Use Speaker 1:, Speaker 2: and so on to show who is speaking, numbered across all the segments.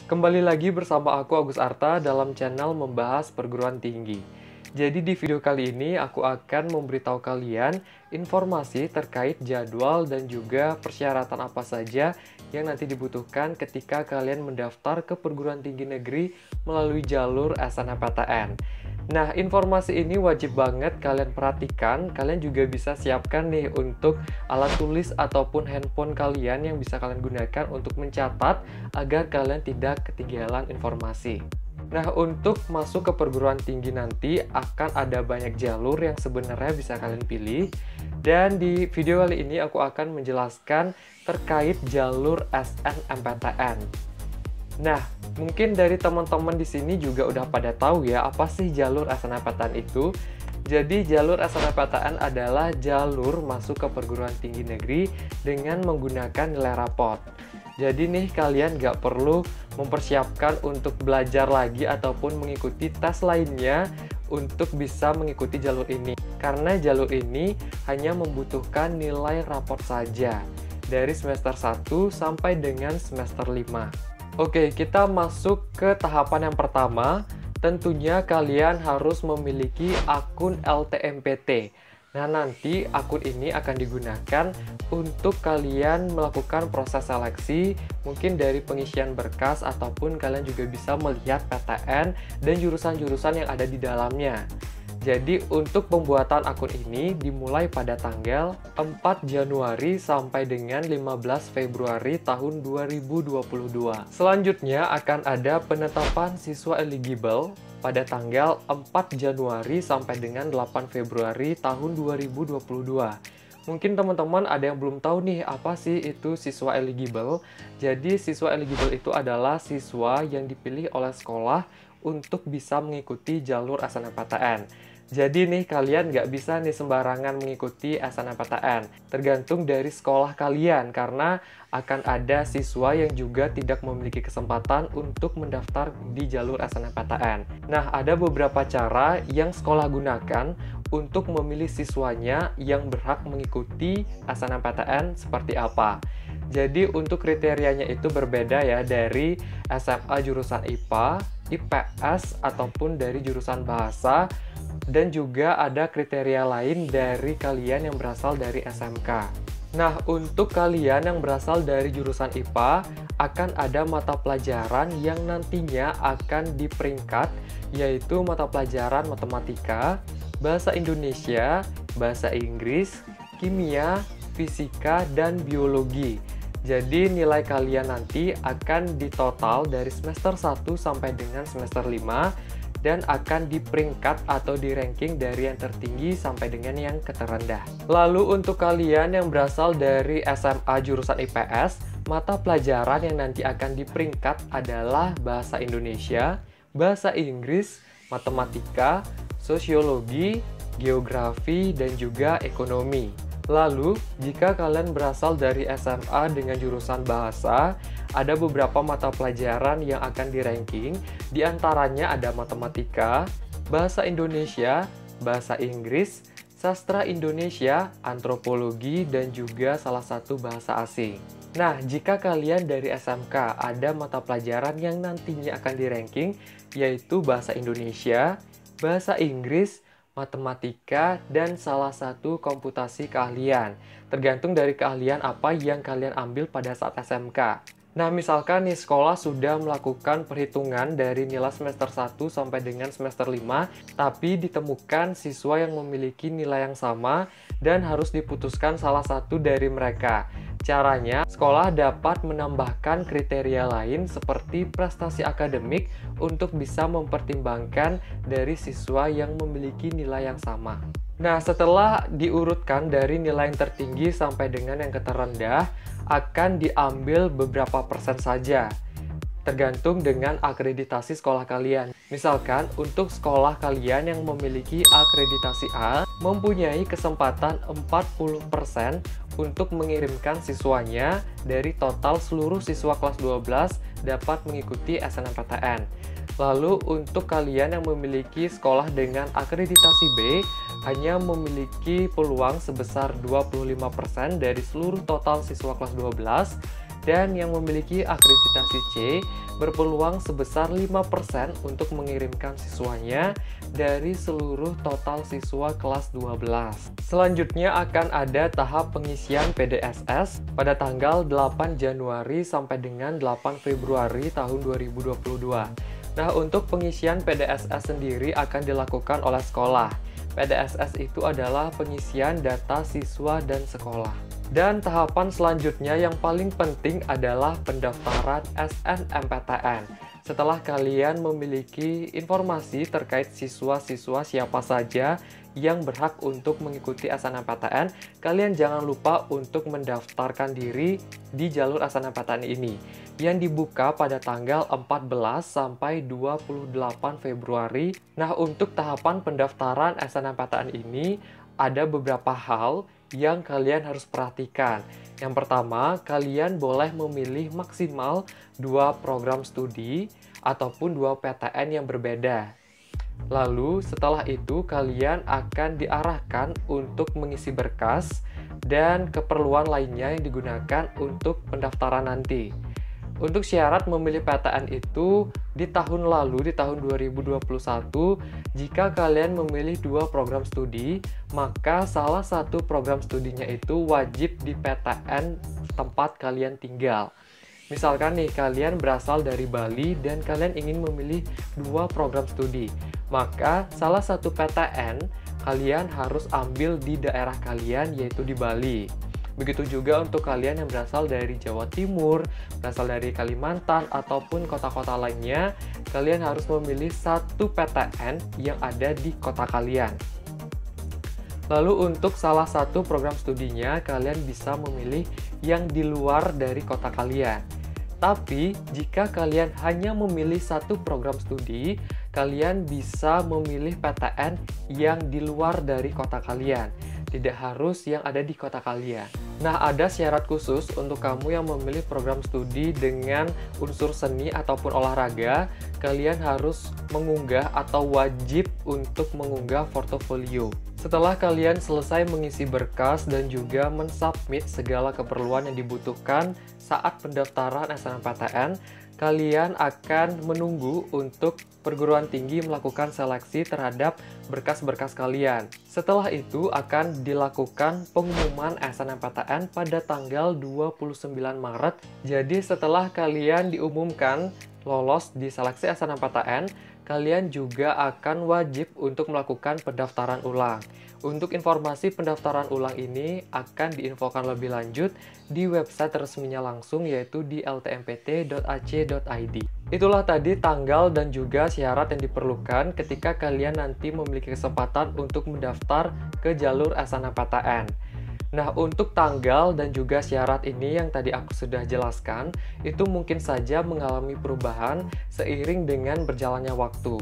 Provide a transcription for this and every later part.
Speaker 1: Kembali lagi bersama aku Agus Arta dalam channel membahas perguruan tinggi. Jadi di video kali ini aku akan memberitahu kalian informasi terkait jadwal dan juga persyaratan apa saja yang nanti dibutuhkan ketika kalian mendaftar ke perguruan tinggi negeri melalui jalur SNMPTN. Nah, informasi ini wajib banget kalian perhatikan. Kalian juga bisa siapkan nih untuk alat tulis ataupun handphone kalian yang bisa kalian gunakan untuk mencatat agar kalian tidak ketinggalan informasi. Nah, untuk masuk ke perguruan tinggi nanti akan ada banyak jalur yang sebenarnya bisa kalian pilih. Dan di video kali ini aku akan menjelaskan terkait jalur SNMPTN. Nah, mungkin dari teman-teman di sini juga udah pada tahu ya apa sih jalur SNMPTN itu. Jadi jalur SNMPTN adalah jalur masuk ke perguruan tinggi negeri dengan menggunakan nilai rapot. Jadi nih kalian nggak perlu mempersiapkan untuk belajar lagi ataupun mengikuti tes lainnya untuk bisa mengikuti jalur ini. Karena jalur ini hanya membutuhkan nilai rapot saja dari semester 1 sampai dengan semester 5. Oke, kita masuk ke tahapan yang pertama. Tentunya kalian harus memiliki akun LTMPT. Nah, nanti akun ini akan digunakan untuk kalian melakukan proses seleksi, mungkin dari pengisian berkas ataupun kalian juga bisa melihat PTN dan jurusan-jurusan yang ada di dalamnya. Jadi untuk pembuatan akun ini dimulai pada tanggal 4 Januari sampai dengan 15 Februari tahun 2022. Selanjutnya akan ada penetapan siswa eligible pada tanggal 4 Januari sampai dengan 8 Februari tahun 2022. Mungkin teman-teman ada yang belum tahu nih apa sih itu siswa eligible. Jadi siswa eligible itu adalah siswa yang dipilih oleh sekolah untuk bisa mengikuti jalur SNMPTN. Jadi nih kalian nggak bisa nih sembarangan mengikuti SNMPTN. Tergantung dari sekolah kalian karena akan ada siswa yang juga tidak memiliki kesempatan untuk mendaftar di jalur SNMPTN. Nah, ada beberapa cara yang sekolah gunakan untuk memilih siswanya yang berhak mengikuti SNMPTN seperti apa. Jadi untuk kriterianya itu berbeda ya dari SMA jurusan IPA, IPS, ataupun dari jurusan bahasa. Dan juga ada kriteria lain dari kalian yang berasal dari SMK. Nah, untuk kalian yang berasal dari jurusan IPA, akan ada mata pelajaran yang nantinya akan diperingkat, yaitu mata pelajaran matematika, bahasa Indonesia, bahasa Inggris, kimia, fisika, dan biologi. Jadi nilai kalian nanti akan ditotal dari semester 1 sampai dengan semester 5 dan akan diperingkat atau di-ranking dari yang tertinggi sampai dengan yang keterendah. Lalu untuk kalian yang berasal dari SMA jurusan IPS, mata pelajaran yang nanti akan diperingkat adalah bahasa Indonesia, bahasa Inggris, matematika, sosiologi, geografi, dan juga ekonomi. Lalu, jika kalian berasal dari SMA dengan jurusan bahasa, ada beberapa mata pelajaran yang akan di-ranking, diantaranya ada matematika, bahasa Indonesia, bahasa Inggris, sastra Indonesia, antropologi, dan juga salah satu bahasa asing. Nah, jika kalian dari SMK ada mata pelajaran yang nantinya akan di-ranking, yaitu bahasa Indonesia, bahasa Inggris, matematika, dan salah satu komputasi keahlian. Tergantung dari keahlian apa yang kalian ambil pada saat SMK. Nah, misalkan nih sekolah sudah melakukan perhitungan dari nilai semester 1 sampai dengan semester 5, tapi ditemukan siswa yang memiliki nilai yang sama dan harus diputuskan salah satu dari mereka. Caranya, sekolah dapat menambahkan kriteria lain seperti prestasi akademik untuk bisa mempertimbangkan dari siswa yang memiliki nilai yang sama. Nah, setelah diurutkan dari nilai yang tertinggi sampai dengan yang terendah, akan diambil beberapa persen saja, tergantung dengan akreditasi sekolah kalian. Misalkan, untuk sekolah kalian yang memiliki akreditasi A, mempunyai kesempatan 40% untuk mengirimkan siswanya dari total seluruh siswa kelas 12 dapat mengikuti SNMPTN. Lalu untuk kalian yang memiliki sekolah dengan akreditasi B, hanya memiliki peluang sebesar 25% dari seluruh total siswa kelas 12 dan yang memiliki akreditasi C berpeluang sebesar 5% untuk mengirimkan siswanya dari seluruh total siswa kelas 12. Selanjutnya akan ada tahap pengisian PDSS pada tanggal 8 Januari sampai dengan 8 Februari tahun 2022. Nah, untuk pengisian PDSS sendiri akan dilakukan oleh sekolah. PDSS itu adalah pengisian data siswa dan sekolah. Dan tahapan selanjutnya yang paling penting adalah pendaftaran SNMPTN. Setelah kalian memiliki informasi terkait siswa-siswa siapa saja yang berhak untuk mengikuti SNMPTN, kalian jangan lupa untuk mendaftarkan diri di jalur SNMPTN ini yang dibuka pada tanggal 14 sampai 28 Februari. Nah, untuk tahapan pendaftaran SNMPTN ini ada beberapa hal yang kalian harus perhatikan. Yang pertama, kalian boleh memilih maksimal 2 program studi ataupun 2 PTN yang berbeda. Lalu setelah itu kalian akan diarahkan untuk mengisi berkas dan keperluan lainnya yang digunakan untuk pendaftaran nanti. Untuk syarat memilih PTN itu di tahun lalu, di tahun 2021, jika kalian memilih 2 program studi, maka salah satu program studinya itu wajib di PTN tempat kalian tinggal. Misalkan nih, kalian berasal dari Bali dan kalian ingin memilih 2 program studi, maka salah satu PTN kalian harus ambil di daerah kalian, yaitu di Bali. Begitu juga untuk kalian yang berasal dari Jawa Timur, berasal dari Kalimantan, ataupun kota-kota lainnya, kalian harus memilih satu PTN yang ada di kota kalian. Lalu untuk salah satu program studinya, kalian bisa memilih yang di luar dari kota kalian. Tapi, jika kalian hanya memilih satu program studi, kalian bisa memilih PTN yang di luar dari kota kalian. Tidak harus yang ada di kota kalian. Nah, ada syarat khusus untuk kamu yang memilih program studi dengan unsur seni ataupun olahraga. Kalian harus mengunggah atau wajib untuk mengunggah portofolio. Setelah kalian selesai mengisi berkas dan juga mensubmit segala keperluan yang dibutuhkan saat pendaftaran SNMPTN, kalian akan menunggu untuk perguruan tinggi melakukan seleksi terhadap berkas-berkas kalian. Setelah itu akan dilakukan pengumuman SNMPTN pada tanggal 29 Maret. Jadi setelah kalian diumumkan lolos di seleksi SNMPTN, kalian juga akan wajib untuk melakukan pendaftaran ulang. Untuk informasi pendaftaran ulang ini akan diinfokan lebih lanjut di website resminya langsung, yaitu di ltmpt.ac.id. Itulah tadi tanggal dan juga syarat yang diperlukan ketika kalian nanti memiliki kesempatan untuk mendaftar ke jalur SNMPTN. Nah, untuk tanggal dan juga syarat ini yang tadi aku sudah jelaskan, itu mungkin saja mengalami perubahan seiring dengan berjalannya waktu.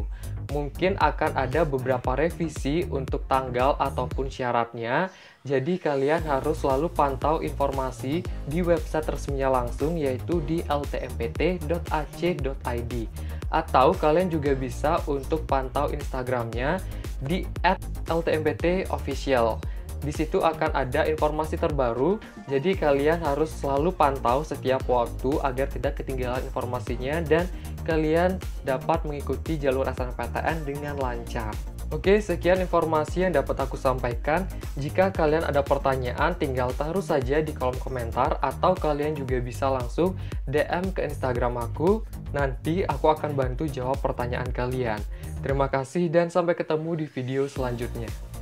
Speaker 1: Mungkin akan ada beberapa revisi untuk tanggal ataupun syaratnya, jadi kalian harus selalu pantau informasi di website resminya langsung, yaitu di ltmpt.ac.id. Atau kalian juga bisa untuk pantau Instagramnya di @ltmptofficial. Di situ akan ada informasi terbaru, jadi kalian harus selalu pantau setiap waktu agar tidak ketinggalan informasinya dan kalian dapat mengikuti jalur SNMPTN dengan lancar. Oke, sekian informasi yang dapat aku sampaikan. Jika kalian ada pertanyaan, tinggal taruh saja di kolom komentar atau kalian juga bisa langsung DM ke Instagram aku. Nanti aku akan bantu jawab pertanyaan kalian. Terima kasih dan sampai ketemu di video selanjutnya.